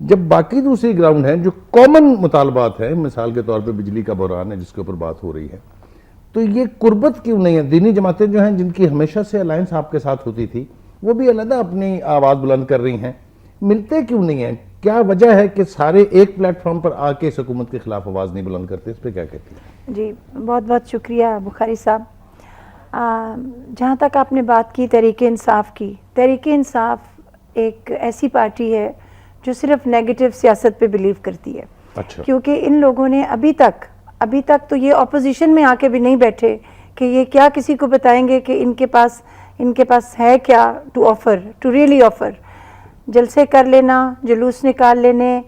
جب باقی دوسری گراؤنڈ ہیں جو کامن مطالبات ہیں، مثال کے طور پہ بجلی کا بحران ہے جس کے اوپر بات ہو رہی ہے، تو یہ قربت کیوں نہیں ہے؟ دینی جماعتیں جو ہیں جن کی ہمیشہ سے الائنس آپ کے ساتھ ہوتی تھی، وہ بھی علیحدہ اپنی آواز بلند کر رہی ہیں، ملتے کیوں نہیں ہیں؟ کیا وجہ ہے کہ سارے ایک پلیٹ فارم پر آ کے اس حکومت کے خلاف آواز نہیں بلند کرتے؟ اس پہ کیا کہتی ہیں؟ جی بہت بہت شکریہ بخاری صاحب. جہاں تک آپ نے بات کی تحریک انصاف کی، تحریک انصاف ایک ایسی پارٹی ہے جو صرف نیگیٹو سیاست پہ بلیو کرتی ہے. اچھا. کیونکہ ان لوگوں نے ابھی تک تو یہ اپوزیشن میں آ کے بھی نہیں بیٹھے کہ یہ کیا کسی کو بتائیں گے کہ ان کے پاس ہے کیا ٹو ریئلی آفر. جلسے کر لینا، جلوس نکال لینے،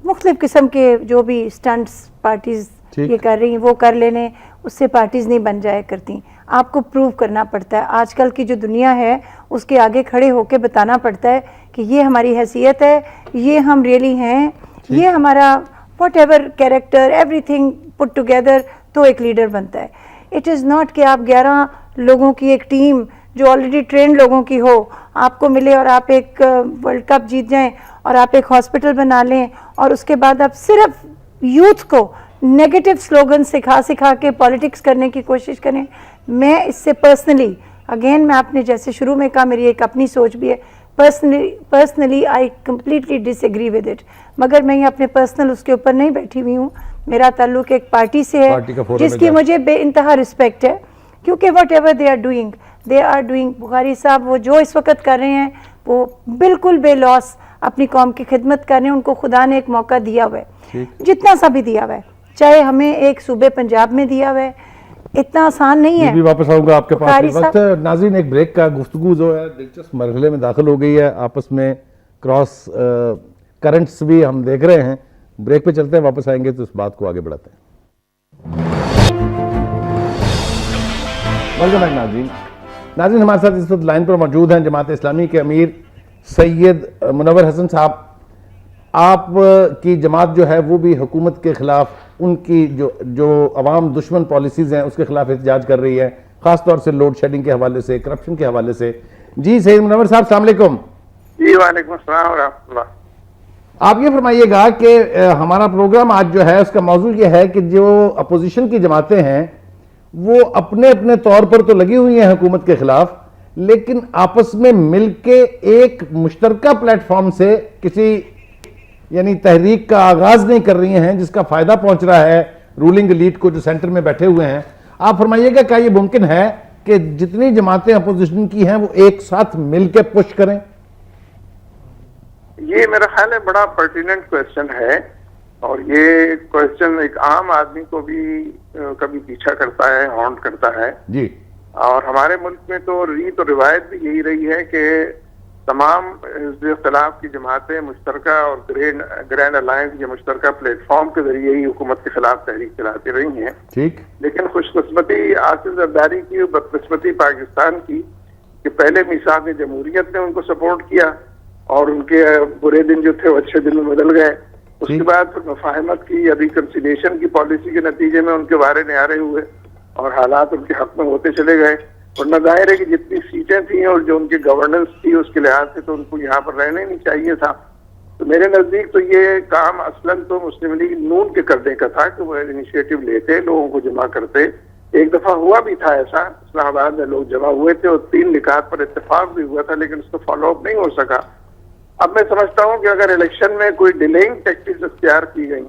مختلف قسم کے جو بھی سٹنٹس پارٹیز یہ کر رہی ہیں وہ کر لینے، اس سے پارٹیز نہیں بن جایا کرتی. آپ کو پروو کرنا پڑتا ہے. آج کل کی جو دنیا ہے اس کے آگے کھڑے ہو کے بتانا پڑتا ہے کہ یہ ہماری حیثیت ہے، یہ ہم ریئلی ہیں، یہ ہمارا what ever character every thing put together تو ایک لیڈر بنتا ہے. اٹ از ناٹ کہ آپ 11 لوگوں کی ایک ٹیم جو آلریڈی ٹرینڈ لوگوں کی ہو آپ کو ملے اور آپ ایک ورلڈ کپ جیت جائیں اور آپ ایک ہاسپٹل بنا لیں اور اس کے بعد آپ صرف یوتھ کو نیگیٹو سلوگن سکھا کے پالیٹکس کرنے کی کوشش کریں. میں اس سے پرسنلی میں آپ نے جیسے شروع میں کہا میری ایک اپنی سوچ بھی ہے، personally I completely disagree with it, مگر میں یہ اپنے پرسنل اس کے اوپر نہیں بیٹھی ہوئی ہوں. میرا تعلق ایک پارٹی سے ہے جس کی مجھے بے انتہا رسپیکٹ ہے، کیونکہ whatever they are doing Bukhari صاحب وہ جو اس وقت کر رہے ہیں وہ بالکل بے لاس اپنی قوم کی خدمت کر رہے ہیں. ان کو خدا نے ایک موقع دیا ہوا ہے، جتنا سا بھی دیا ہوا ہے، چاہے ہمیں ایک صوبے پنجاب میں دیا ہوا ہے، اتنا آسان نہیں ہے. بھی واپس آؤں گا آپ کے پاس. وقت ناظرین ایک بریک کا، گفتگو جو ہے دلچسپ مرحلے میں داخل ہو گئی ہے، آپس میں کراس کرنٹس بھی ہم دیکھ رہے ہیں. بریک پہ چلتے ہیں، واپس آئیں گے تو اس بات کو آگے بڑھاتے ہیں. ویلکم بیک ناظرین ہمارے ساتھ اس وقت لائن پر موجود ہیں جماعت اسلامی کے امیر سید منور حسن صاحب. آپ کی جماعت جو ہے وہ بھی حکومت کے خلاف ان کی جو عوام دشمن پالیسیز ہیں اس کے خلاف احتجاج کر رہی ہے، خاص طور سے لوڈ شیڈنگ کے حوالے سے، کرپشن کے حوالے سے. جی سید منور صاحب السلام علیکم. جی وعلیکم السلام ورحمۃ اللہ. آپ یہ فرمائیے گا کہ ہمارا پروگرام آج جو ہے اس کا موضوع یہ ہے کہ جو اپوزیشن کی جماعتیں ہیں وہ اپنے اپنے طور پر تو لگی ہوئی ہیں حکومت کے خلاف، لیکن آپس میں مل کے ایک مشترکہ پلیٹ فارم سے کسی یعنی تحریک کا آغاز نہیں کر رہی ہیں جس کا فائدہ پہنچ رہا ہے رولنگ ایلیٹ کو جو سینٹر میں بیٹھے ہوئے ہیں. آپ فرمائیے گا کیا یہ ممکن ہے کہ جتنی جماعتیں اپوزیشن کی ہیں وہ ایک ساتھ مل کے پش کریں؟ یہ میرا خیال ہے بڑا پرٹیننٹ کویسچن ہے، اور یہ کویسچن ایک عام آدمی کو بھی کبھی پیچھا کرتا ہے، ہانٹ کرتا ہے. جی. اور ہمارے ملک میں تو ریت اور روایت بھی یہی رہی ہے کہ تمام حزب اختلاف کی جماعتیں مشترکہ اور گرینڈ الائنس یا مشترکہ پلیٹ فارم کے ذریعے ہی حکومت کے خلاف تحریک چلاتی رہی ہیں. ٹھیک. لیکن خوش قسمتی آصف زرداری کی اور بدقسمتی پاکستان کی کہ پہلے میثاق جمہوریت نے ان کو سپورٹ کیا اور ان کے برے دن جو تھے وہ اچھے دن میں بدل گئے. اس کے بعد پھر مفاہمت کی یا ریکنسیلیشن کی پالیسی کے نتیجے میں ان کے وارے نعرے ہوئے اور حالات ان کے حق میں ہوتے چلے گئے. ورنہ ظاہر ہے کہ جتنی سیٹیں تھیں اور جو ان کی گورننس تھی اس کے لحاظ سے تو ان کو یہاں پر رہنا ہی نہیں چاہیے تھا. تو میرے نزدیک تو یہ کام اصلاً تو مسلم لیگ نون کے کرنے کا تھا کہ وہ انیشیٹو لیتے، لوگوں کو جمع کرتے. ایک دفعہ ہوا بھی تھا ایسا، اسلام آباد میں لوگ جمع ہوئے تھے اور 3 نکات پر اتفاق بھی ہوا تھا، لیکن اس کو فالو اپ نہیں ہو سکا. اب میں سمجھتا ہوں کہ اگر الیکشن میں کوئی ڈیلیئنگ ٹیکٹکس اختیار کی گئی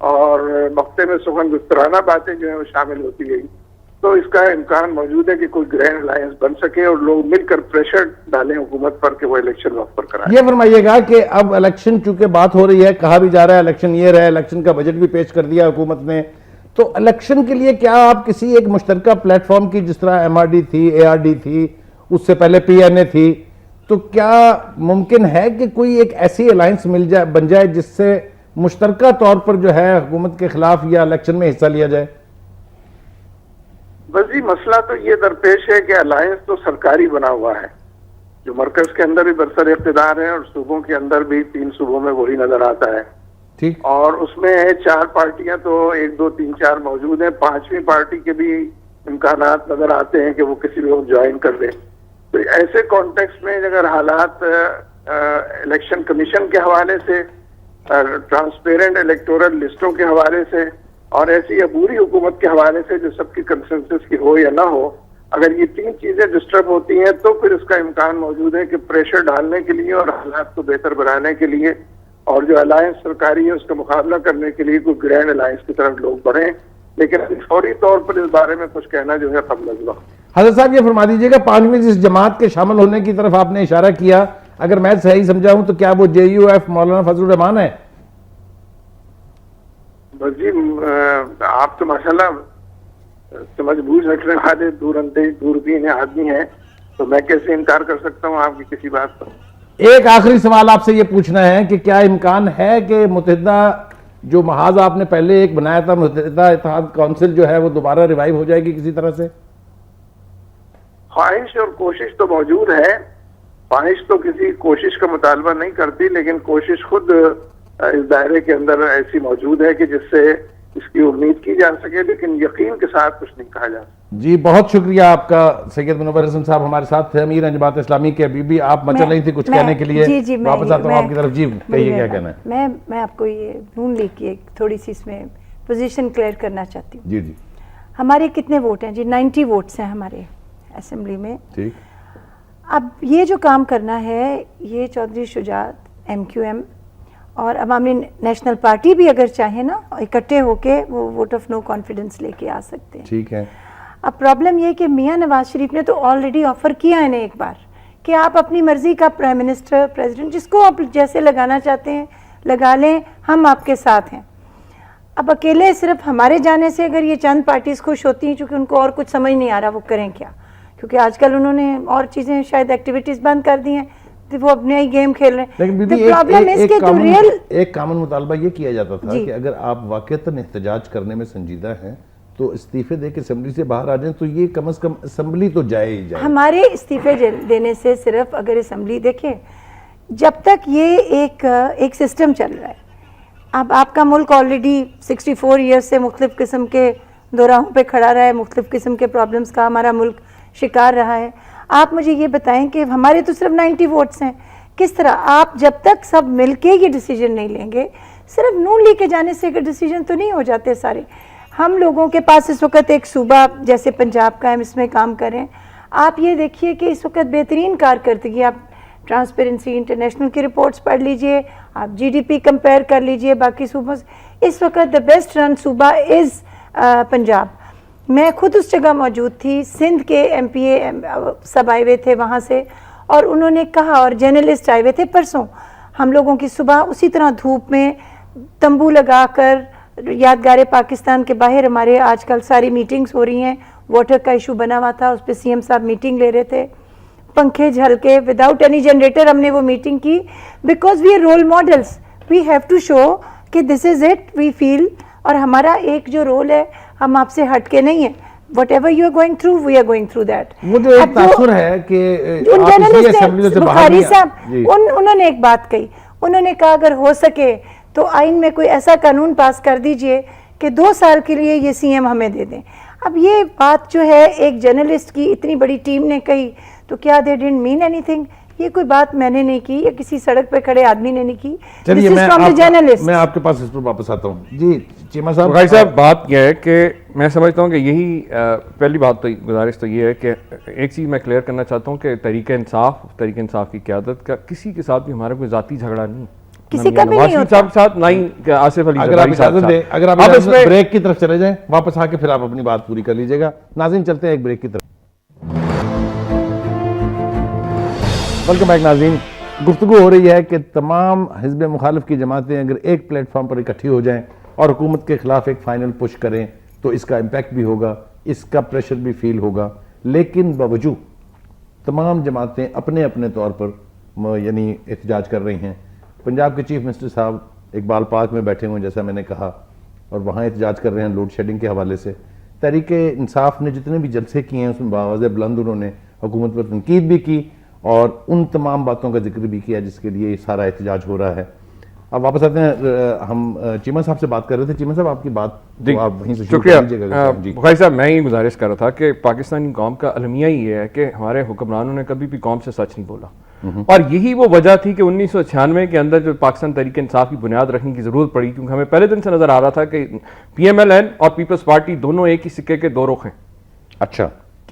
اور وقتے میں سخن گسترانہ باتیں جو ہیں وہ شامل ہوتی گئی تو اس کا امکان موجود ہے کہ کوئی گرینڈ الائنس بن سکے اور لوگ مل کر پریشر ڈالیں حکومت پر کہ وہ الیکشن وقت پر کرائے. یہ فرمائیے گا کہ اب الیکشن چونکہ بات ہو رہی ہے، کہا بھی جا رہا ہے الیکشن یہ رہا ہے، الیکشن کا بجٹ بھی پیش کر دیا حکومت نے، تو الیکشن کے لیے کیا آپ کسی ایک مشترکہ پلیٹ فارم کی، جس طرح ایم آر ڈی تھی، اے آر ڈی تھی، اس سے پہلے پی این اے تھی، تو کیا ممکن ہے کہ کوئی ایک ایسی الائنس بن جائے جس سے مشترکہ طور پر جو ہے حکومت کے خلاف یا الیکشن میں حصہ لیا جائے؟ بس جی مسئلہ تو یہ درپیش ہے کہ الائنس تو سرکاری بنا ہوا ہے، جو مرکز کے اندر بھی برسر اقتدار ہے اور صوبوں کے اندر بھی 3 صوبوں میں وہی نظر آتا ہے. ٹھیک. اور اس میں 4 پارٹیاں تو 1 2 3 4 موجود ہیں، 5ویں پارٹی کے بھی امکانات نظر آتے ہیں کہ وہ کسی لوگ جوائن کر دیں. تو ایسے کانٹیکس میں اگر حالات الیکشن کمیشن کے حوالے سے، ٹرانسپیرنٹ الیکٹورل لسٹوں کے حوالے سے، اور ایسی عبوری حکومت کے حوالے سے جو سب کی کنسنسس کی ہو یا نہ ہو، اگر یہ تین چیزیں ڈسٹرب ہوتی ہیں تو پھر اس کا امکان موجود ہے کہ پریشر ڈالنے کے لیے اور حالات کو بہتر بنانے کے لیے اور جو الائنس سرکاری ہے اس کا مقابلہ کرنے کے لیے کوئی گرینڈ الائنس کی طرف لوگ بڑھیں، لیکن ابھی فوری طور پر اس بارے میں کچھ کہنا جو ہے قبل از وقت۔ حضرت صاحب یہ فرما دیجیے گا، پانچویں جس جماعت کے شامل ہونے کی طرف آپ نے اشارہ کیا، اگر میں صحیح سمجھا ہوں تو کیا وہ JUF مولانا فضل الرحمان ہے؟ بس جی آپ تو ماشاءاللہ سمجھ بوجھ رکھنے والے دوربین آدمی ہیں، تو میں کیسے انکار کر سکتا ہوں آپ کی کسی بات پر۔ ایک آخری سوال آپ سے یہ پوچھنا ہے کہ کیا امکان ہے کہ متحدہ جو محاذ آپ نے پہلے ایک بنایا تھا، متحدہ اتحاد کونسل جو ہے وہ دوبارہ ریوائیو ہو جائے گی کسی طرح سے؟ خواہش اور کوشش تو موجود ہے، خواہش تو کسی کوشش کا مطالبہ نہیں کرتی، لیکن کوشش خود اس دائرے کے اندر ایسی موجود ہے کہ جس سے اس کی امید کی جا سکے، لیکن یقین کے ساتھ کچھ نہیں کہا جا سکتا۔ جی بہت شکریہ آپ کا سید منور حسن صاحب ہمارے ساتھ تھے، امیر جماعت اسلامی کے۔ ابھی بھی آپ مچل رہی تھی کچھ کہنے کے لیے، واپس آتا ہوں آپ کی طرف۔ جی کہیے کیا کہنا ہے۔ میں آپ کو یہ نون لیگ کی ایک تھوڑی سی اس میں پوزیشن کلیئر کرنا چاہتی ہوں۔ جی ہمارے کتنے ووٹ ہیں جی؟ 90 ووٹس ہیں ہمارے اسمبلی میں۔ ٹھیک، اب یہ جو کام کرنا ہے یہ چودھری شجاعت MQM اور عوامی نیشنل پارٹی بھی اگر چاہیں نا اکٹھے ہو کے وہ ووٹ آف نو کانفیڈنس لے کے آ سکتے ہیں۔ ٹھیک ہے۔ اب پرابلم یہ کہ میاں نواز شریف نے تو آلریڈی آفر کیا ہے ایک بار کہ آپ اپنی مرضی کا پرائم منسٹر، پریزیڈنٹ، جس کو آپ جیسے لگانا چاہتے ہیں لگا لیں، ہم آپ کے ساتھ ہیں۔ اب اکیلے صرف ہمارے جانے سے اگر یہ چند پارٹیز خوش ہوتی ہیں، چونکہ ان کو اور کچھ سمجھ نہیں آ رہا وہ کریں کیا، کیونکہ آج کل انہوں نے اور چیزیں شاید ایکٹیویٹیز بند کر دی ہیں، وہ اپنے ہی گیم کھیل رہے ہیں۔ لیکن ایک کامن مطالبہ یہ کیا جاتا تھا کہ اگر آپ واقعتاً احتجاج کرنے میں سنجیدہ ہیں تو استعفے دے کے اسمبلی سے باہر آ جائیں، تو یہ کم از کم اسمبلی تو جائے ہی جائے۔ ہمارے استعفے دینے سے صرف اگر اسمبلی دیکھیں، جب تک یہ ایک سسٹم چل رہا ہے، اب آپ کا ملک آلریڈی 64 ایئرز سے مختلف قسم کے دوراہوں پہ کھڑا رہا ہے، مختلف قسم کے پرابلمز کا ہمارا ملک شکار رہا ہے۔ آپ مجھے یہ بتائیں کہ ہمارے تو صرف 90 ووٹس ہیں، کس طرح آپ جب تک سب مل کے یہ ڈیسیجن نہیں لیں گے، صرف نون لیگ کے جانے سے ڈیسیجن تو نہیں ہو جاتے سارے۔ ہم لوگوں کے پاس اس وقت ایک صوبہ جیسے پنجاب کا ہم اس میں کام کریں، آپ یہ دیکھیے کہ اس وقت بہترین کارکردگی، آپ ٹرانسپیرنسی انٹرنیشنل کی رپورٹس پڑھ لیجئے، آپ GDP کمپیئر کر لیجئے باقی صوبوں سے، اس وقت دا بیسٹ رن صوبہ از پنجاب۔ میں خود اس جگہ موجود تھی، سندھ کے MPA سب آئے ہوئے تھے وہاں سے، اور انہوں نے کہا، اور جرنلسٹ آئے ہوئے تھے پرسوں، ہم لوگوں کی صبح اسی طرح دھوپ میں تمبو لگا کر یادگار پاکستان کے باہر ہمارے آج کل ساری میٹنگز ہو رہی ہیں، واٹر کا ایشو بنا ہوا تھا، اس پہ CM صاحب میٹنگ لے رہے تھے، پنکھے جھل کے وداؤٹ اینی جنریٹر ہم نے وہ میٹنگ کی، because we are role models, we have to show کہ دس از اٹ وی فیل، اور ہمارا ایک جو رول ہے ہم آپ سے ہٹ کے نہیں ہیں، whatever you are going through we are going through that. وہ جو ایک تاثر ہے کہ ان جرنلسٹ بخاری صاحب انہوں نے ایک بات کہی، انہوں نے کہا اگر ہو سکے تو آئین میں کوئی ایسا قانون پاس کر دیجئے کہ 2 سال کے لیے یہ CM ہمیں دے دیں۔ اب یہ بات جو ہے ایک جرنلسٹ کی اتنی بڑی ٹیم نے کہی تو کیا they didn't mean anything؟ یہ کوئی بات میں نے نہیں کی یا کسی سڑک پہ کھڑے آدمی نے نہیں کی۔ چلیے میں آپ کے پاس اس پر واپس آتا ہوں۔ جی چیمہ صاحب، بخاری صاحب بات یہ ہے کہ میں سمجھتا ہوں کہ یہی پہلی بات تو گزارش تو یہ ہے کہ ایک چیز میں کلیئر کرنا چاہتا ہوں کہ تحریک انصاف کی قیادت کا کسی کے ساتھ بھی ہمارا کوئی ذاتی جھگڑا نہیں، کسی کا بھی نہیں ہوتا۔ صاحب کے ساتھ نہ ہی آصف علی اگر آپ اجازت دیں، اگر آپ بریک کی طرف چلے جائیں، واپس آ کے پھر آپ اپنی بات پوری کر لیجئے گا۔ ناظرین چلتے ہیں ایک بریک کی طرف۔ ویلکم بیک ناظرین، گفتگو ہو رہی ہے کہ تمام حزب مخالف کی جماعتیں اگر ایک پلیٹ فارم پر اکٹھی ہو جائیں اور حکومت کے خلاف ایک فائنل پش کریں تو اس کا امپیکٹ بھی ہوگا، اس کا پریشر بھی فیل ہوگا، لیکن باوجود تمام جماعتیں اپنے اپنے طور پر یعنی احتجاج کر رہی ہیں۔ پنجاب کے چیف منسٹر صاحب اقبال پارک میں بیٹھے ہوئے جیسا میں نے کہا، اور وہاں احتجاج کر رہے ہیں لوڈ شیڈنگ کے حوالے سے۔ تحریک انصاف نے جتنے بھی جلسے کیے ہیں اس میں باوضع بلند انہوں نے حکومت پر تنقید بھی کی اور ان تمام باتوں کا ذکر بھی کیا جس کے لیے یہ سارا احتجاج ہو رہا ہے۔ اب واپس آتے ہیں، ہم چیمہ صاحب سے بات کر رہے تھے۔ چیمہ صاحب آپ کی بات آپ وہیں سے شروع کر لیجیے گا۔ بخاری صاحب میں یہ گزارش کر رہا تھا کہ پاکستانی قوم کا المیہ ہی یہ ہے کہ ہمارے حکمرانوں نے کبھی بھی قوم سے سچ نہیں بولا۔ اور یہی وہ وجہ تھی کہ 1996 کے اندر جو پاکستان تحریک انصاف کی بنیاد رکھنے کی ضرورت پڑی, کیونکہ ہمیں پہلے دن سے نظر آ رہا تھا کہ پی ایم ایل این اور پیپلز پارٹی دونوں ایک ہی سکے کے دو رخ ہیں. اچھا,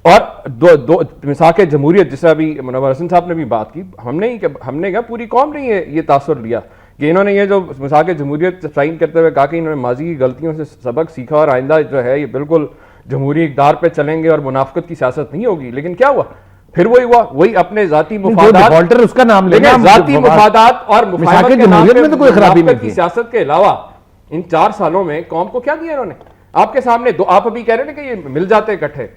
اور دو مساق جمہوریت, جیسے ابھی منور حسن صاحب نے بھی بات کی, ہم نے کہا پوری قوم نے یہ تاثر لیا کہ انہوں نے یہ جو مساق جمہوریت سائن کرتے ہوئے کہا کہ انہوں نے ماضی کی غلطیوں سے سبق سیکھا اور آئندہ جو ہے یہ بالکل جمہوری اقدار پہ چلیں گے اور منافقت کی سیاست نہیں ہوگی. لیکن کیا ہوا پھر وہی اپنے ذاتی مفادات, اس کا نام لینا, ذاتی مفادات اور مفاہمت کے نام پہ میں تو کوئی خرابی نہیں کی سیاست کے علاوہ ان 4 سالوں میں قوم کو کیا دیا انہوں نے آپ کے سامنے. آپ ابھی کہہ رہے ہیں کہ یہ مل جاتے اکٹھے,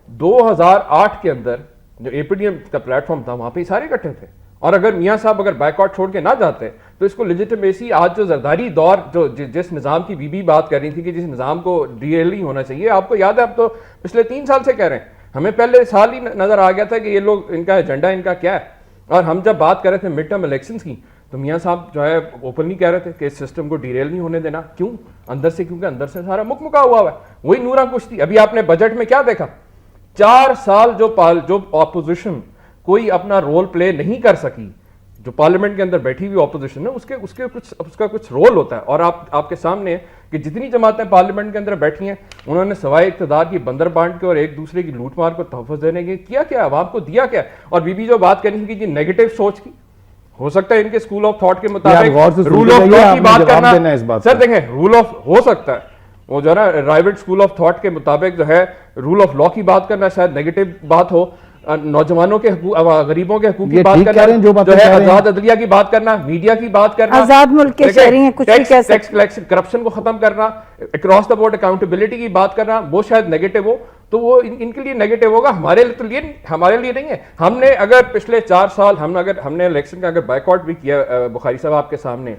2008 کے اندر جو اے پی ڈی ایم کا پلیٹ فارم تھا وہاں پہ سارے اکٹھے تھے, اور اگر میاں صاحب اگر بیک آؤٹ چھوڑ کے نہ جاتے تو اس کو لیجیٹمیسی آج جو زرداری دور جو جس نظام کی بی بات کر رہی تھی کہ جس نظام کو ڈی ایل ہی ہونا چاہیے, آپ کو یاد ہے اب تو پچھلے 3 سال سے کہہ رہے ہیں, ہمیں پہلے سال ہی نظر آ گیا تھا کہ یہ لوگ ان کا ایجنڈا ان کا کیا ہے. اور ہم جب بات کر رہے تھے مڈ ٹرم الیکشنز کی تو میاں صاحب جو ہے اوپنلی کہہ رہے تھے کہ اس سسٹم کو ڈیریل نہیں ہونے دینا. کیوں؟ اندر سے, کیونکہ اندر سے سارا مکمکا ہوا ہے. وہی نورا کشتی. ابھی آپ نے بجٹ میں کیا دیکھا, 4 سال جو اپوزیشن کوئی اپنا رول پلے نہیں کر سکی, جو پارلیمنٹ کے اندر بیٹھی ہوئی اپوزیشن ہے اس کا کچھ رول ہوتا ہے. اور آپ کے سامنے کہ جتنی جماعتیں پارلیمنٹ کے اندر بیٹھی ہیں انہوں نے سوائے اقتدار کی بندر بانٹ کے اور ایک دوسرے کی لوٹ مار کو تحفظ دینے کے کیا عوام کو دیا کیا. اور بی جو بات کرنی تھی کہ نیگیٹو سوچ کی, ہو سکتا ہے ان کے اسکول آف تھاٹ کے مطابق رول آف لا کی بات کرنا, سر دیکھیں رول آف ہو سکتا ہے وہ جو ہے نا رائیوٹ اسکول آف تھاٹ کے مطابق جو ہے رول آف لا کی بات کرنا شاید نیگیٹو بات ہو, نوجوانوں کے غریبوں کے حقوق کی بات کرنا, جو ہے آزاد عدلیہ کی بات کرنا, میڈیا کی بات کرنا, آزاد ملک کے شہری ہیں کچھ بھی کہہ سکتے, ٹیکس کلیکشن کرپشن کو ختم کرنا, اکراس دا بورڈ اکاؤنٹیبلٹی کی بات کرنا, وہ شاید نیگیٹو ہو تو وہ ان کے لیے نیگیٹو ہوگا, ہمارے لیے نہیں ہے. ہم نے اگر پچھلے 4 سال ہم نے الیکشن کا اگر بائیک آؤٹ بھی کیا, بخاری صاحب آپ کے سامنے,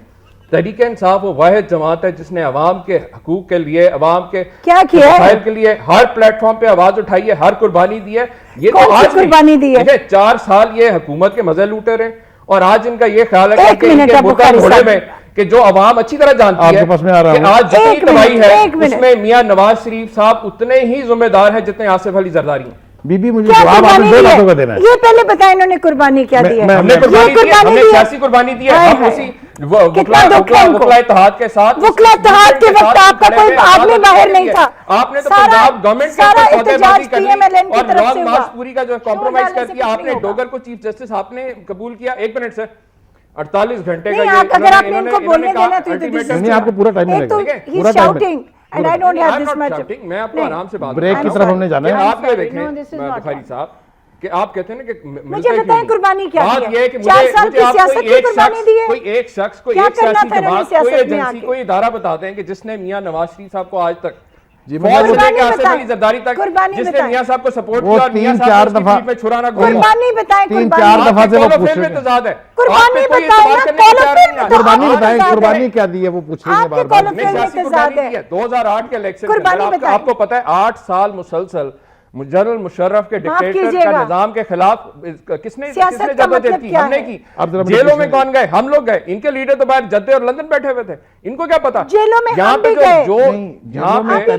تحریک انصاف وہ واحد جماعت ہے جس نے عوام کے حقوق کے لیے, عوام کے مسائل کے لیے ہر پلیٹ فارم پہ آواز اٹھائی ہے, ہر قربانی دی ہے. یہ تو آج قربانی دی ہے, 4 سال یہ حکومت کے مزے لوٹے رہے, اور آج ان کا یہ خیال ہے کہ جو عوام اچھی طرح جانتی ہے کہ آج جتنی تباہی ہے اس میں میاں نواز شریف صاحب اتنے ہی ذمہ دار ہیں جتنے آصف علی زرداری ہیں. بی بی مجھے جواب آپ نے 2 باتوں کا دینا ہے. یہ پہلے بتائیں انہوں نے قربانی کیا دی ہے. ہم نے سیاسی قربانی دی ہے. ہم اسی وکلا اتحاد کے ساتھ, وکلا اتحاد کے وقت آپ کا کوئی آدمی باہر نہیں تھا. آپ نے تو پنجاب گورنمنٹ کے سودے بازی کر لی اور نواز ماسک پوری کا جو کمپرومائز کر دیا. آپ نے ڈوگر کو چیف جسٹس آپ نے قبول کیا. 1 منٹ سے 48 گھنٹے کا یہ اگر آپ نے ان کو بولنے دینا تو نہیں, آپ کو پورا ٹائم ملے گا. پورا time and I don't have this much. میں آپ کو آرام سے بات بریک کی طرف ہم نے جانا ہے. آپ یہ دیکھیں بخاری صاحب کہ آپ کہتے ہیں نا کہ مجھے بتائیں قربانی کیا بات یہ ہے کہ 4 سال کی سیاست کی قربانی دی ہے. کوئی ایک شخص کوئی ایک سیاسی جماعت کوئی ایجنسی کوئی ادارہ بتاتے ہیں کہ جس نے میاں نواز شریف صاحب کو آج تک جس نے میاں صاحب کو سپورٹ کیا اور میاں صاحب کو میں چھڑانا قربانی بتائیں, 3-4 دفعہ سے وہ پوچھ رہے ہیں. قربانی کیا دی ہے وہ پوچھ رہے ہیں بار بار. 2008 کے الیکشن آپ کو پتا ہے 8 سال مسلسل جنرل مشرف کے ڈکٹیٹر کا نظام کے خلاف کس نے جدوجہد کی؟ ہم نے کی. جیلوں میں کون گئے؟ ہم لوگ گئے. ان کے لیڈر تو باہر جدے اور لندن بیٹھے ہوئے تھے. ان کو کیا پتا جیلوں میں ہم بھی گئے. یہاں پہ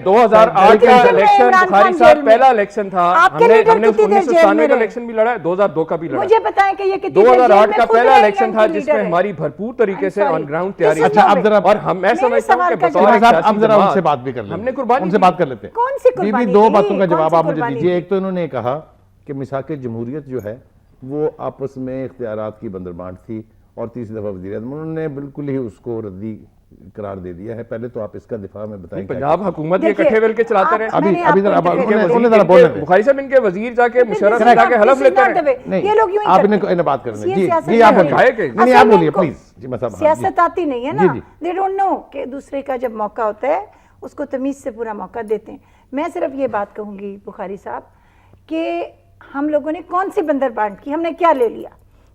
2008 کا الیکشن بخاری صاحب پہلا الیکشن تھا. ہم نے 1997 کا الیکشن بھی لڑا ہے, 2002 کا بھی لڑا. مجھے بتائیں کہ یہ 2008 کا پہلا الیکشن تھا جس میں ہماری بھرپور طریقے سے آن گراؤنڈ تیاری. اور میں سمجھتا ہوں کہ اب ذرا ان سے بات بھی کر لیں, ہم نے قربانی ان سے بات کر لیتے ہیں. کون سی قربانی؟ 2 باتوں کا جواب آپ مجھے دیجئے. ایک تو انہوں نے کہا کہ مساق جمہوریت جو ہے وہ آپس میں اختیارات کی بندر بانٹ تھی, اور تیسری دفعہ وزیر اعظم انہوں نے بالکل ہی اس کو ردی قرار دے دیا ہے. پہلے تو آپ اس کا دفاع میں بتائیں. پنجاب حکومت یہ اکٹھے مل کے چلاتے رہے. ابھی ذرا انہیں ذرا بولنے دیں. بخاری صاحب ان کے وزیر جا کے مشرف سے جا کے حلف لیتے رہے. یہ لوگ یوں ہی آپ انہیں بات کرنے دیں. جی آپ نہیں آپ بولیے پلیز. جی میں سیاست آتی نہیں ہے نا, they don't know کہ دوسرے کا جب موقع ہوتا ہے اس کو تمیز سے پورا موقع دیتے ہیں. میں صرف یہ بات کہوں گی بخاری صاحب کہ ہم لوگوں نے کون سی بندر بانٹ کی, ہم نے کیا لے لیا؟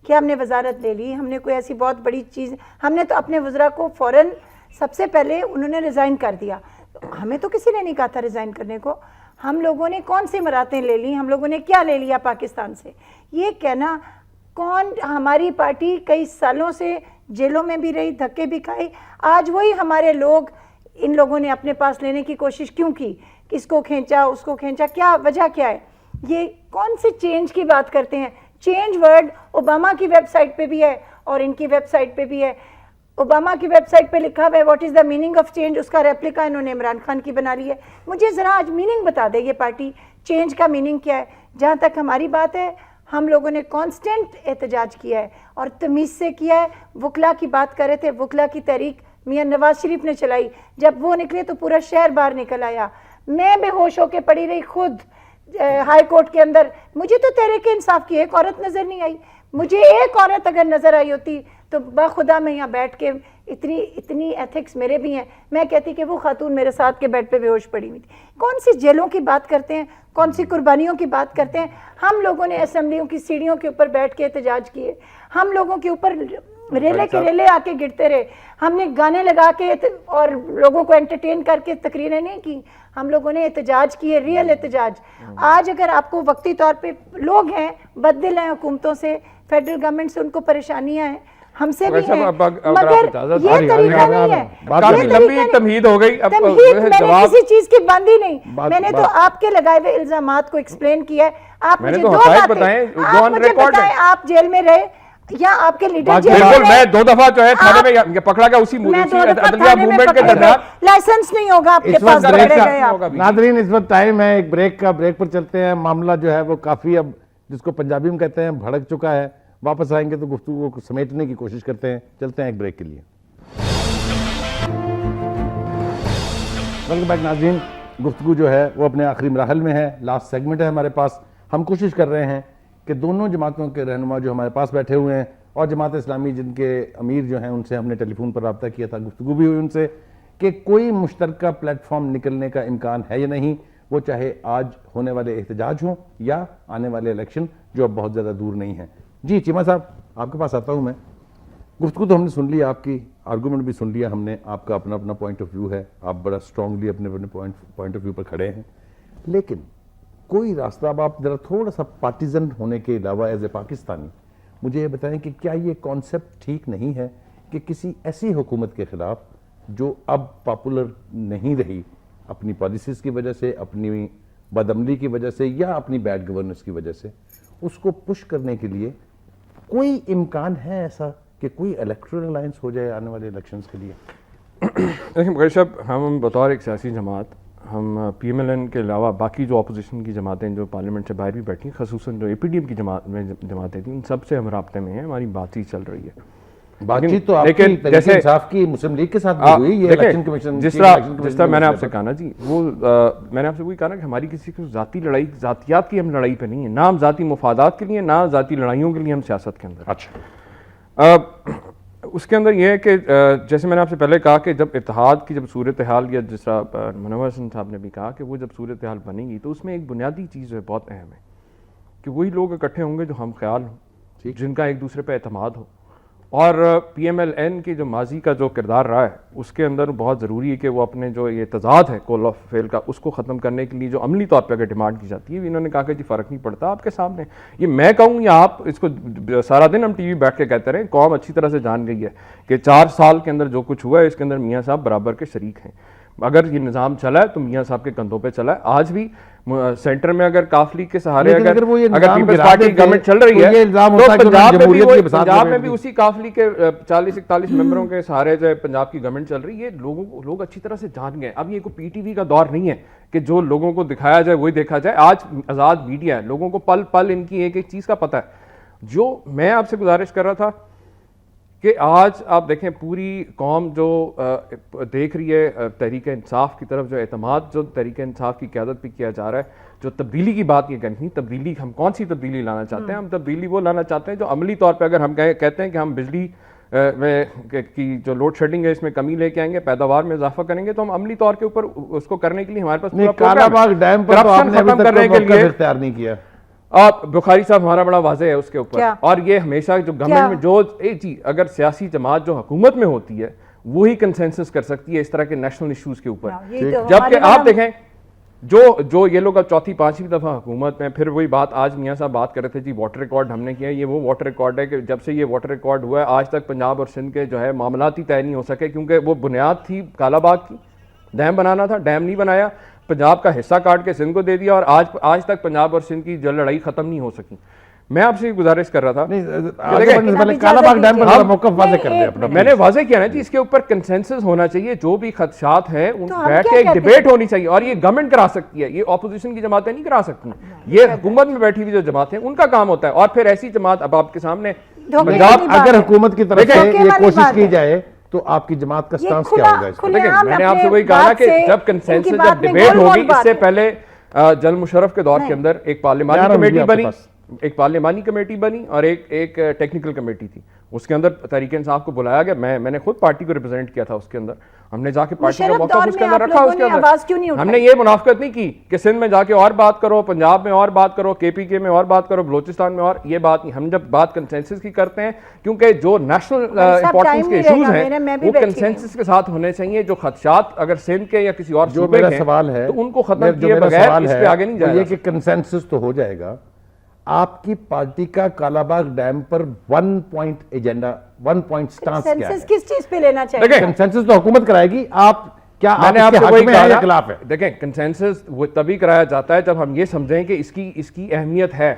کیا ہم نے وزارت لے لی؟ ہم نے کوئی ایسی بہت بڑی چیز, ہم نے تو اپنے وزراء کو فوراً سب سے پہلے انہوں نے ریزائن کر دیا. ہمیں تو کسی نے نہیں کہا تھا ریزائن کرنے کو. ہم لوگوں نے کون سی مراتیں لے لی, ہم لوگوں نے کیا لے لیا پاکستان سے؟ یہ کہنا کون, ہماری پارٹی کئی سالوں سے جیلوں میں بھی رہی, دھکے بھی کھائی, آج وہی ہمارے لوگ, ان لوگوں نے اپنے پاس لینے کی کوشش کیوں کی؟ اس کو کھینچا, اس کو کھینچا, کیا وجہ کیا ہے؟ یہ کون سی چینج کی بات کرتے ہیں؟ چینج ورڈ اوباما کی ویب سائٹ پہ بھی ہے اور ان کی ویب سائٹ پہ بھی ہے. اوباما کی ویب سائٹ پہ لکھا ہوا ہے what is the meaning of change, اس کا ریپلیکا انہوں نے عمران خان کی بنا لی ہے. مجھے ذرا آج میننگ بتا دے یہ پارٹی, چینج کا میننگ کیا ہے. جہاں تک ہماری بات ہے, ہم لوگوں نے کانسٹنٹ احتجاج کیا ہے اور تمیز سے کیا ہے. وکلا کی بات کر رہے تھے, وکلا کی تحریک میاں نواز شریف نے چلائی, جب وہ نکلے تو پورا شہر باہر نکل آیا. میں بے ہوش ہو کے پڑی رہی خود ہائی کورٹ کے اندر. مجھے تو تحریک انصاف کی ایک عورت نظر نہیں آئی. مجھے ایک عورت اگر نظر آئی ہوتی تو بخدا میں یہاں بیٹھ کے اتنی ایتھکس میرے بھی ہیں, میں کہتی کہ وہ خاتون میرے ساتھ کے بیڈ پہ بے ہوش پڑی ہوئی تھی. کون سی جیلوں کی بات کرتے ہیں, کون سی قربانیوں کی بات کرتے ہیں. ہم لوگوں نے اسمبلیوں کی سیڑھیوں کے اوپر بیٹھ کے احتجاج کیے, ہم لوگوں کے اوپر ریلے کے ریلے آ کے گرتے رہے, ہم نے گانے لگا کے اور لوگوں کو انٹرٹین کر کے تقریریں نہیں کی, ہم لوگوں نے احتجاج کیے, ریئل احتجاج. آج اگر آپ کو وقتی طور پہ لوگ ہیں بددل ہیں حکومتوں سے, فیڈرل گورنمنٹ سے ان کو پریشانیاں ہیں, ہم سے بھی ہیں, مگر یہ طریقہ نہیں ہے. کافی لمبی تمہید ہو گئی. تمہید میں نے کسی چیز کی بند ہی نہیں, میں نے تو آپ کے لگائے ہوئے الزامات کو ایکسپلین کیا ہے. آپ مجھے دو بتائیں, آپ جیل میں رہے یا آپ کے لیڈر جیل بالکل, میں 2 دفعہ جو ہے تھانے میں پکڑا گیا اسی عدلیہ موومنٹ کے درمیان. لائسنس نہیں ہوگا آپ کے پاس. ناظرین اس وقت ٹائم ہے ایک بریک کا, بریک پر چلتے ہیں. معاملہ جو ہے وہ کافی اب جس کو پنجابی میں کہتے ہیں بھڑک چکا ہے. واپس آئیں گے تو گفتگو کو سمیٹنے کی کوشش کرتے ہیں. چلتے ہیں ایک بریک کے لیے. ویلکم بیک ناظرین. گفتگو جو ہے وہ اپنے آخری مراحل میں ہے, لاسٹ سیگمنٹ ہے ہمارے پاس. ہم کوشش کر رہے ہیں کہ دونوں جماعتوں کے رہنما جو ہمارے پاس بیٹھے ہوئے ہیں اور جماعت اسلامی جن کے امیر جو ہیں ان سے ہم نے ٹیلی فون پر رابطہ کیا تھا, گفتگو بھی ہوئی ان سے کہ کوئی مشترکہ پلیٹ فارم نکلنے کا امکان ہے یا نہیں, وہ چاہے آج ہونے والے احتجاج ہوں یا آنے والے الیکشن جو اب بہت زیادہ دور نہیں ہیں. جی چیمہ صاحب آپ کے پاس آتا ہوں میں. گفتگو تو ہم نے سن لی, آپ کی آرگومنٹ بھی سن لیا ہم نے, آپ کا اپنا پوائنٹ آف ویو ہے, آپ بڑا اسٹرانگلی اپنے پوائنٹ آف ویو پر کھڑے ہیں, لیکن کوئی راستہ اب آپ ذرا تھوڑا سا پارٹیزن ہونے کے علاوہ ایز اے پاکستانی مجھے یہ بتائیں کہ کیا یہ کانسیپٹ ٹھیک نہیں ہے کہ کسی ایسی حکومت کے خلاف جو اب پاپولر نہیں رہی اپنی پالیسیز کی وجہ سے, اپنی بدعملی کی وجہ سے یا اپنی بیڈ گورننس کی وجہ سے, اس کو پش کرنے کے لیے کوئی امکان ہے ایسا کہ کوئی الیکٹرل الائنس ہو جائے آنے والے الیکشنز کے لیے؟ دیکھیں بغیر شب ہم بطور ایک سیاسی جماعت, ہم پی ایم ایل این کے علاوہ باقی جو اپوزیشن کی جماعتیں جو پارلیمنٹ سے باہر بھی بیٹھی ہیں, خصوصاً جو اے پی ڈی ایم کی جماعتیں تھیں, ان سب سے ہم رابطے میں ہیں, ہماری بات چیت چل رہی ہے. بات چیت تو آپ کی تحریک انصاف کی مسلم لیگ کے ساتھ بھی ہوئی, یہ الیکشن کمیشن جس طرح میں نے آپ سے کہا نا جی, وہ میں نے آپ سے وہی کہا نا کہ ہماری کسی کو ذاتی لڑائی, ذاتیات کی ہم لڑائی پہ نہیں ہے, نہ ہم ذاتی مفادات کے لیے, نہ ذاتی لڑائیوں کے لیے ہم سیاست کے اندر. اچھا, اس کے اندر یہ ہے کہ جیسے میں نے آپ سے پہلے کہا کہ جب اتحاد کی جب صورتحال, یا جس طرح منور حسن صاحب نے بھی کہا کہ وہ جب صورتحال بنے گی تو اس میں ایک بنیادی چیز ہے بہت اہم ہے کہ وہی لوگ اکٹھے ہوں گے جو ہم خیال ہوں, جن کا ایک دوسرے پہ اعتماد ہو. اور پی ایم ایل این کی جو ماضی کا جو کردار رہا ہے اس کے اندر بہت ضروری ہے کہ وہ اپنے جو یہ تضاد ہے کول آف فیل کا, اس کو ختم کرنے کے لیے جو عملی طور پہ اگر ڈیمانڈ کی جاتی ہے, انہوں نے کہا کہ جی فرق نہیں پڑتا آپ کے سامنے, یہ میں کہوں یا آپ اس کو سارا دن ہم ٹی وی بیٹھ کے کہتے رہیں, قوم اچھی طرح سے جان گئی ہے کہ 4 سال کے اندر جو کچھ ہوا ہے اس کے اندر میاں صاحب برابر کے شریک ہیں. اگر یہ نظام چلا ہے تو میاں صاحب کے کندھوں پہ چلا ہے. آج بھی سینٹر میں اگر کاف لیگ کے سہارے اگر پیپلز پارٹی کی گورنمنٹ چل رہی ہے تو پنجاب میں بھی اسی کاف لیگ کے 40-41 ممبروں کے سہارے جو پنجاب کی گورنمنٹ چل رہی ہے. لوگ اچھی طرح سے جان گئے. اب یہ کوئی پی ٹی وی کا دور نہیں ہے کہ جو لوگوں کو دکھایا جائے وہی دیکھا جائے. آج آزاد میڈیا ہے, لوگوں کو پل پل ان کی ایک ایک چیز کا پتہ ہے. جو میں آپ سے گزارش کر رہا تھا کہ آج آپ دیکھیں پوری قوم جو دیکھ رہی ہے تحریک انصاف کی طرف, جو اعتماد جو تحریک انصاف کی قیادت پہ کیا جا رہا ہے, جو تبدیلی کی بات یہ کرنی, تبدیلی ہم کون سی تبدیلی لانا چاہتے ہیں؟ ہم تبدیلی وہ لانا چاہتے ہیں جو عملی طور پہ, اگر ہم کہتے ہیں کہ ہم بجلی میں کی جو لوڈ شیڈنگ ہے اس میں کمی لے کے آئیں گے, پیداوار میں اضافہ کریں گے, تو ہم عملی طور کے اوپر اس کو کرنے کے لیے ہمارے پاس پورا پروگرام ہے. کرپشن ختم کرنے کے لیے اختیار نہیں کیا. آپ بخاری صاحب ہمارا بڑا واضح ہے اس کے اوپر, اور یہ ہمیشہ جو گورنمنٹ میں جو جی اگر سیاسی جماعت جو حکومت میں ہوتی ہے وہی کنسنسس کر سکتی ہے اس طرح کے نیشنل ایشوز کے اوپر. جبکہ آپ دیکھیں جو یہ لوگ اب 4تھی 5ویں دفعہ حکومت میں, پھر وہی بات آج میاں صاحب بات کر رہے تھے جی واٹر ریکارڈ ہم نے کیا. یہ وہ واٹر ریکارڈ ہے کہ جب سے یہ واٹر ریکارڈ ہوا ہے آج تک پنجاب اور سندھ کے جو ہے معاملات ہی طے نہیں ہو سکے, کیونکہ وہ بنیاد تھی کالا باغ کی, ڈیم بنانا تھا, ڈیم نہیں بنایا, پنجاب کا حصہ کاٹ کے سندھ کو دے دیا, اور آج تک پنجاب اور سندھ کی جو لڑائی ختم نہیں ہو سکی. میں آپ سے گزارش کر رہا تھا آگے بڑھنے سے پہلے کالا باغ ڈیم پر ذرا موقف واضح کر دیں اپنا. میں نے واضح کیا نا جی, اس کے اوپر کنسنسس ہونا چاہیے, جو بھی خدشات ہیں ان تو ہم بیٹھ کیا کے ایک کہتے ڈیبیٹ ہونی چاہیے, اور یہ گورنمنٹ کرا سکتی ہے, یہ اپوزیشن کی جماعتیں نہیں کرا سکتی, یہ حکومت میں بیٹھی ہوئی جو جماعتیں ان کا کام ہوتا ہے. اور پھر ایسی جماعت اب آپ کے سامنے پنجاب اگر حکومت کی طرف سے یہ کوشش کی جائے تو آپ کی جماعت کا سٹانس کیا ہوگا اس پر؟ دیکھیں میں نے آپ سے وہی کہا نا کہ جب کنسنسس, جب ڈیبیٹ ہوگی, اس سے پہلے جنرل مشرف کے دور کے اندر ایک پارلیمانی کمیٹی بنی, ایک پارلیمانی کمیٹی بنی اور ایک ٹیکنیکل کمیٹی تھی. اس کے اندر تحریک انصاف کو بلایا گیا, میں نے خود پارٹی کو ریپرزینٹ کیا تھا اس کے اندر, ہم نے جا کے پارٹی کا موقف اس کے اندر رکھا. اس کے اندر ہم نے یہ منافقت نہیں کی کہ سندھ میں جا کے اور بات کرو, پنجاب میں اور بات کرو, کے پی کے میں اور بات کرو, بلوچستان میں اور, یہ بات نہیں. ہم جب بات کنسنسس کی کرتے ہیں, کیونکہ جو نیشنل امپورٹنس کے ایشوز ہیں وہ کنسنسس کے ساتھ ہونے چاہیے. جو خدشات اگر سندھ کے یا کسی اور صوبے کے ہیں تو ان کو ختم کیے بغیر اس پہ آگے نہیں جائے گا. یہ کہ کنسنسس تو ہو جائے گا, آپ کی پارٹی کا کالا باغ ڈیم پر 1 پوائنٹ ایجنڈا, 1 پوائنٹ سٹانس کیا ہے؟ کس چیز پہ لینا چاہیے؟ کنسنسس تو حکومت کرائے گی, آپ کیا میں نے آپ سے وہی کہا خلاف ہے؟ دیکھیں کنسنسس وہ تبھی کرایا جاتا ہے جب ہم یہ سمجھیں کہ اس کی اہمیت ہے,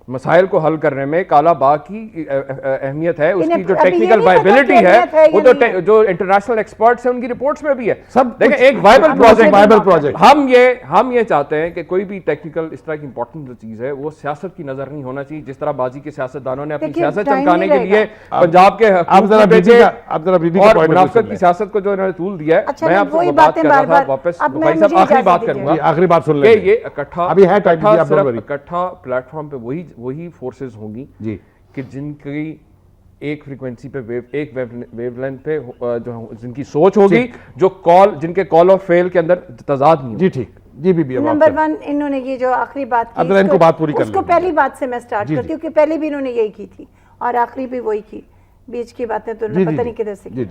مسائل کو حل کرنے میں کالا باغ کی اہمیت ہے, اس کی جو ٹیکنیکل وائبلٹی ہے وہ تو جو انٹرنیشنل ایکسپرٹس ہیں ان کی رپورٹس میں بھی ہے. دیکھیں ایک وائبل پروجیکٹ, ہم یہ چاہتے ہیں کہ کوئی بھی ٹیکنیکل اس طرح کی امپورٹنٹ جو چیز ہے وہ سیاست کی نظر نہیں ہونا چاہیے, جس طرح بازی کے سیاستدانوں نے اپنی سیاست چمکانے کے لیے پنجاب کے اور منافقت کی سیاست کو جو انہوں نے طول دیا ہے. میں آپ سے بات کر رہا تھا واپس, بھائی صاحب آخری بات کروں گا, آخری بات سن کہ لیں, یہ اکٹھا پلیٹ فارم پہ وہی فورسز ہوں گی جی کہ جن کی ایک فریکوینسی پہ ایک ویو لینتھ پہ جو جن کی سوچ ہوگی, جو جن کے کال آف فیل کے اندر تضاد نہیں. جی ٹھیک, جی بی نمبر 1 انہوں نے یہ جو آخری بات کی, ان کو بات پوری کر اس کو پہلی بات سے میں سٹارٹ کرتی ہوں کہ پہلی بھی انہوں نے یہی کی تھی اور آخری بھی وہی کی, بیچ کی باتیں تو پتہ نہیں کدھر سے کی.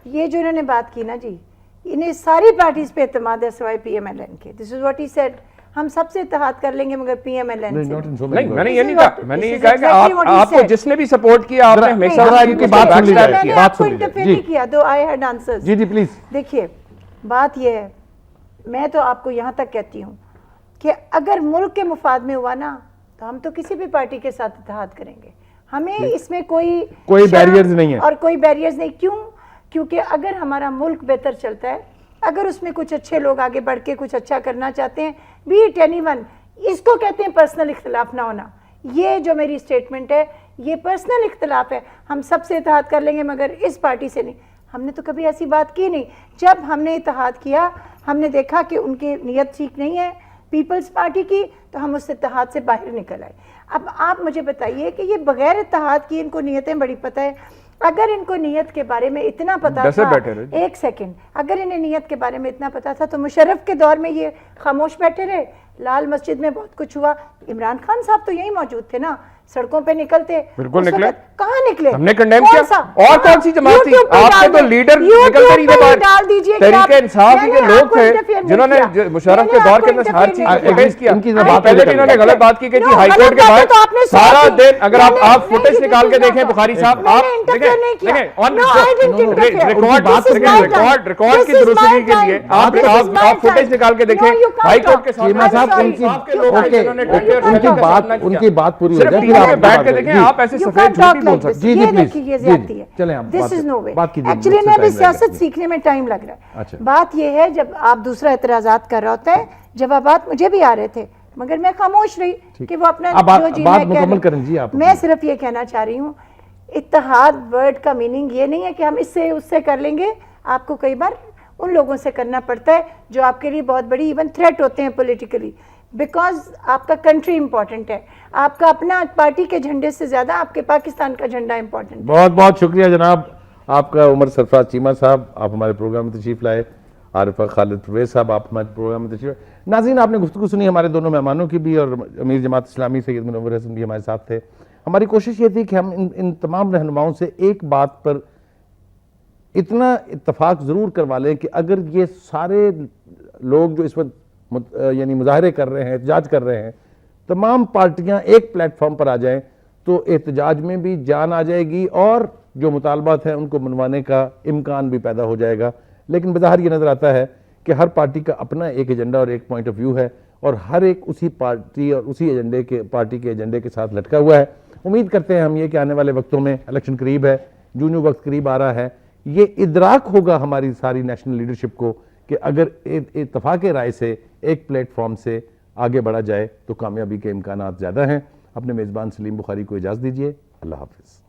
یہ جو انہوں نے بات کی نا جی, انہیں ساری پارٹیز پہ اعتماد ہے سوائے پی ایم ایل این کے. دس از واٹ ہی سیڈ, ہم سب سے اتحاد کر لیں گے مگر پی ایم ایل این سے نہیں. میں نے یہ نہیں کہا, میں نے یہ کہا کہ آپ کو جس نے بھی سپورٹ کیا آپ نے ہمیشہ ان کی بات سن لی جائے. میں نے آپ کو انٹرفیئر نہیں کیا, دو آئی ہیڈ آنسرز. جی جی پلیز. دیکھیے بات یہ ہے, میں تو آپ کو یہاں تک کہتی ہوں کہ اگر ملک کے مفاد میں ہوا نا تو ہم تو کسی بھی پارٹی کے ساتھ اتحاد کریں گے, ہمیں اس میں کوئی بیریئرز نہیں ہے اور کوئی بیریئرز نہیں. کیوں؟ کیونکہ اگر ہمارا ملک بہتر چلتا ہے, اگر اس میں کچھ اچھے لوگ آگے بڑھ کے کچھ اچھا کرنا چاہتے ہیں, بی اٹ اینی ون, اس کو کہتے ہیں پرسنل اختلاف نہ ہونا. یہ جو میری سٹیٹمنٹ ہے یہ پرسنل اختلاف ہے, ہم سب سے اتحاد کر لیں گے مگر اس پارٹی سے نہیں. ہم نے تو کبھی ایسی بات کی نہیں. جب ہم نے اتحاد کیا ہم نے دیکھا کہ ان کی نیت ٹھیک نہیں ہے پیپلز پارٹی کی, تو ہم اس اتحاد سے باہر نکل آئے. اب آپ مجھے بتائیے کہ یہ بغیر اتحاد کی ان کو نیتیں بڑی پتہ ہے. اگر ان کو نیت کے بارے میں اتنا پتا تھا, ایک سیکنڈ, اگر انہیں نیت کے بارے میں اتنا پتا تھا تو مشرف کے دور میں یہ خاموش بیٹھے رہے. لال مسجد میں بہت کچھ ہوا, عمران خان صاحب تو یہی موجود تھے نا, سڑکوں پہ نکلتے. بالکل نکلے. کہاں نکلے؟ ہم نے کنڈیم کیا. اور کون سی جماعت تھی؟ آپ کے تو لیڈر نکلتے نہیں تھے باہر. تحریک انصاف کے لوگ تھے جنہوں نے مشرف کے دور کے اندر ہر چیز فوٹیج کیا. پہلے بھی انہوں نے غلط بات کی کہ جی ہائی کورٹ کے باہر سارا دن, اگر آپ فوٹیج نکال کے دیکھیں بخاری صاحب, آپ دیکھیں ریکارڈ کی درستگی کے لیے آپ فوٹیج نکال کے دیکھیں ہائی کورٹ کے سامنے ان کی بات پوری ہو جائے. بیٹھ کے دیکھیں, آپ ایسے سفید جھوٹ نہیں بول سکتے. یہ دیکھیے یہ زیادتی ہے. This is no way. Actually میں بھی سیاست سیکھنے میں ٹائم لگ رہا ہے. بات یہ ہے جب آپ دوسرا اعتراضات کر رہا ہوتا ہے, جوابات مجھے بھی آ رہے تھے مگر میں خاموش رہی کہ وہ اپنا جو جی میں کہہ رہی ہوں. میں صرف یہ کہنا چاہ رہی ہوں, اتحاد ورڈ کا میننگ یہ نہیں ہے کہ ہم اس سے کر لیں گے. آپ کو کئی بار ان لوگوں سے کرنا پڑتا ہے جو آپ کے لیے بہت بڑی ایون تھریٹ ہوتے ہیں پولیٹیکلی, بیکاز آپ کا کنٹری امپورٹنٹ ہے. آپ کا اپنا پارٹی کے جھنڈے سے زیادہ آپ کے پاکستان کا جھنڈا امپورٹنٹ ہے. بہت بہت شکریہ جناب آپ کا. عمر سرفراز چیمہ صاحب آپ ہمارے پروگرام میں تشریف لائے, عارفہ خالد پرویز صاحب آپ ہمارے پروگرام میں تشریف لائے. ناظرین آپ نے گفتگو سنی ہمارے دونوں مہمانوں کی بھی, اور امیر جماعت اسلامی سید منور حسن بھی ہمارے ساتھ تھے. ہماری کوشش یہ تھی کہ ہم ان تمام رہنماؤں سے ایک بات پر اتنا اتفاق ضرور کروا لیں کہ اگر یہ سارے لوگ جو اس وقت یعنی مظاہرے کر رہے ہیں, احتجاج کر رہے ہیں, تمام پارٹیاں ایک پلیٹ فارم پر آ جائیں تو احتجاج میں بھی جان آ جائے گی اور جو مطالبات ہیں ان کو منوانے کا امکان بھی پیدا ہو جائے گا. لیکن بظاہر یہ نظر آتا ہے کہ ہر پارٹی کا اپنا ایک ایجنڈا اور ایک پوائنٹ آف ویو ہے, اور ہر ایک اسی پارٹی اور اسی پارٹی کے ایجنڈے کے ساتھ لٹکا ہوا ہے. امید کرتے ہیں ہم یہ کہ آنے والے وقتوں میں الیکشن قریب ہے, جوں وقت قریب آ رہا ہے, یہ ادراک ہوگا ہماری ساری نیشنل لیڈرشپ کو کہ اگر اتفاق رائے سے ایک پلیٹ فارم سے آگے بڑھا جائے تو کامیابی کے امکانات زیادہ ہیں. اپنے میزبان سلیم بخاری کو اجازت دیجیے. اللہ حافظ.